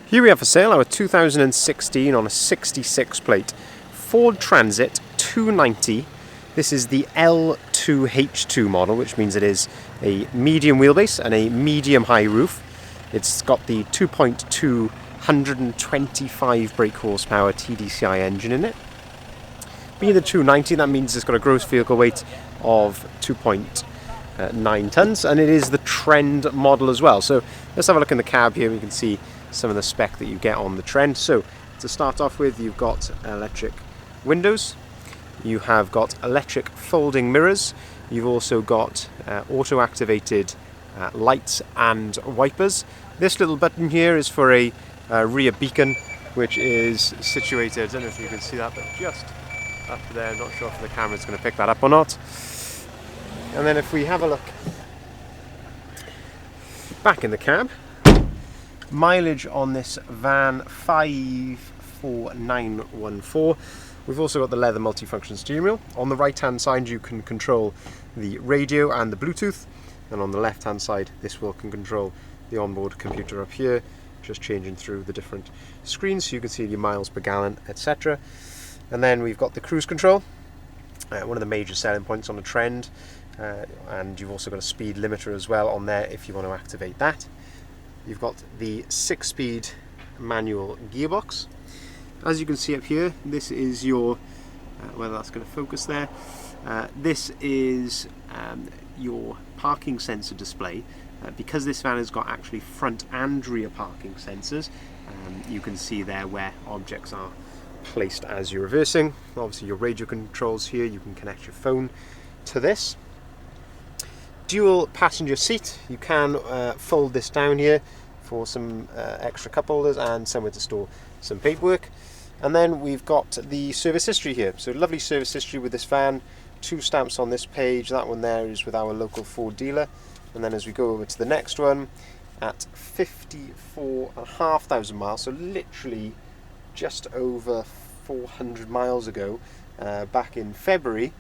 Here we have for sale our 2016 on a 66 plate Ford Transit 290. This is the L2H2 model, which means it is a medium wheelbase and a medium high roof. It's got the 2.2 125 brake horsepower TDCi engine in it. Being the 290, that means it's got a gross vehicle weight of 2.9 tons, and it is the Trend model as well. So let's have a look in the cab here. We can see some of the spec that you get on the Trend. So to start off with, you've got electric windows, you have got electric folding mirrors, you've also got auto activated lights and wipers. This little button here is for a rear beacon, which is situated, I don't know if you can see that, but just up there. I'm not sure if the camera's going to pick that up or not. And then if we have a look back in the cab, mileage on this van 54914. We've also got the leather multifunction steering wheel. On the right hand side you can control the radio and the Bluetooth, and on the left hand side this wheel can control the onboard computer up here, just changing through the different screens so you can see your miles per gallon, etc. And then we've got the cruise control, one of the major selling points on the Trend, and you've also got a speed limiter as well on there if you want to activate that. You've got the 6-speed manual gearbox. As you can see up here, this is your, whether that's going to focus there, this is your parking sensor display. Because this van has got actually front and rear parking sensors, you can see there where objects are placed as you're reversing. Obviously your radio controls here, you can connect your phone to this. Dual passenger seat, you can fold this down here for some extra cup holders and somewhere to store some paperwork. And then we've got the service history here. So lovely service history with this van. 2 stamps on this page. That one there is with our local Ford dealer. And then as we go over to the next one, at 54,500 miles, so literally just over 400 miles ago, back in February,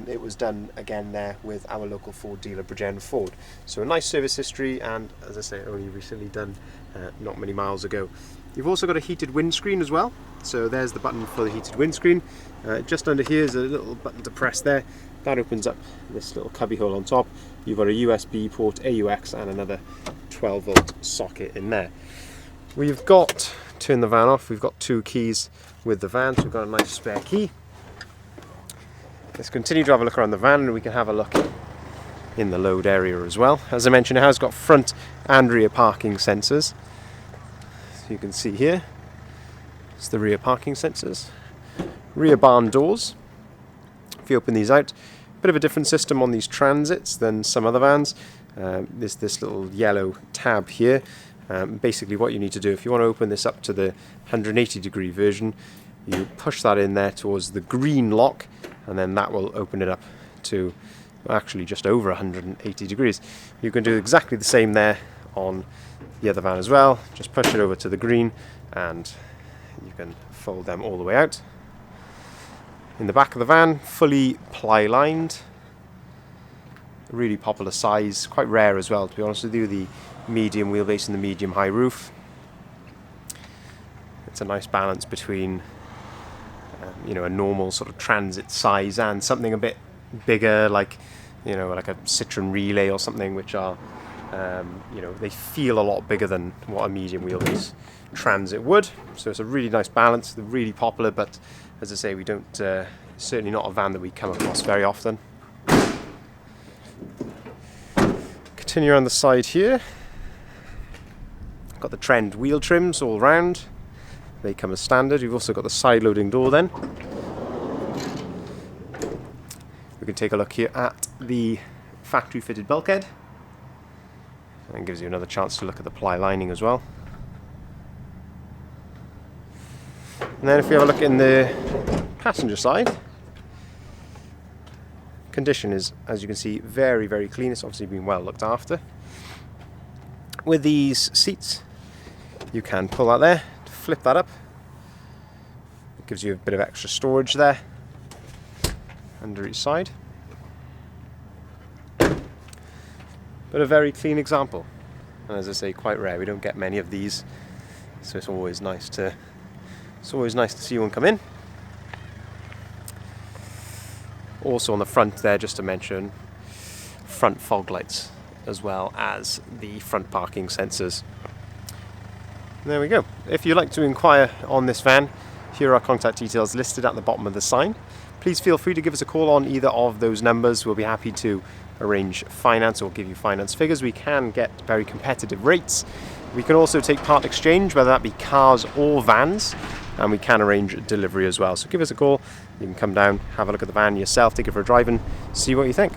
it was done again there with our local Ford dealer, Bridgend Ford. So a nice service history, and as I say, only recently done, not many miles ago. You've also got a heated windscreen as well. So there's the button for the heated windscreen. Just under here is a little button to press there. That opens up this little cubby hole on top. You've got a USB port, AUX, and another 12-volt socket in there. We've got, turn the van off, we've got 2 keys with the van, so we've got a nice spare key. Let's continue to have a look around the van, and we can have a look in the load area as well. As I mentioned, it has got front and rear parking sensors. So you can see here, it's the rear parking sensors. Rear barn doors. If you open these out, bit of a different system on these Transits than some other vans. There's this little yellow tab here. Basically what you need to do, if you want to open this up to the 180-degree version, you push that in there towards the green lock, and then that will open it up to actually just over 180 degrees. You can do exactly the same there on the other van as well. Just push it over to the green and you can fold them all the way out. In the back of the van, fully ply lined, really popular size, quite rare as well, to be honest with you, the medium wheelbase and the medium high roof. It's a nice balance between a normal sort of Transit size and something a bit bigger, like like a Citroen Relay or something, which are they feel a lot bigger than what a medium wheelbase Transit would. So it's a really nice balance. They're really popular, but as I say, we don't certainly not a van that we come across very often. Continue on the side here. Got the Trend wheel trims all round. They come as standard. You've also got the side loading door then. We can take a look here at the factory fitted bulkhead. And gives you another chance to look at the ply lining as well. And then if we have a look in the passenger side, condition is, as you can see, very, very clean. It's obviously been well looked after. With these seats, you can pull that there, flip that up. It gives you a bit of extra storage there under each side. But a very clean example. And as I say, quite rare. We don't get many of these so it's always nice to see one come in. Also on the front there, just to mention, front fog lights as well as the front parking sensors. There we go. If you'd like to inquire on this van, here are our contact details listed at the bottom of the sign. Please feel free to give us a call on either of those numbers. We'll be happy to arrange finance or give you finance figures. We can get very competitive rates. We can also take part exchange, whether that be cars or vans, and we can arrange delivery as well. So give us a call. You can come down, have a look at the van yourself, take it for a drive and see what you think.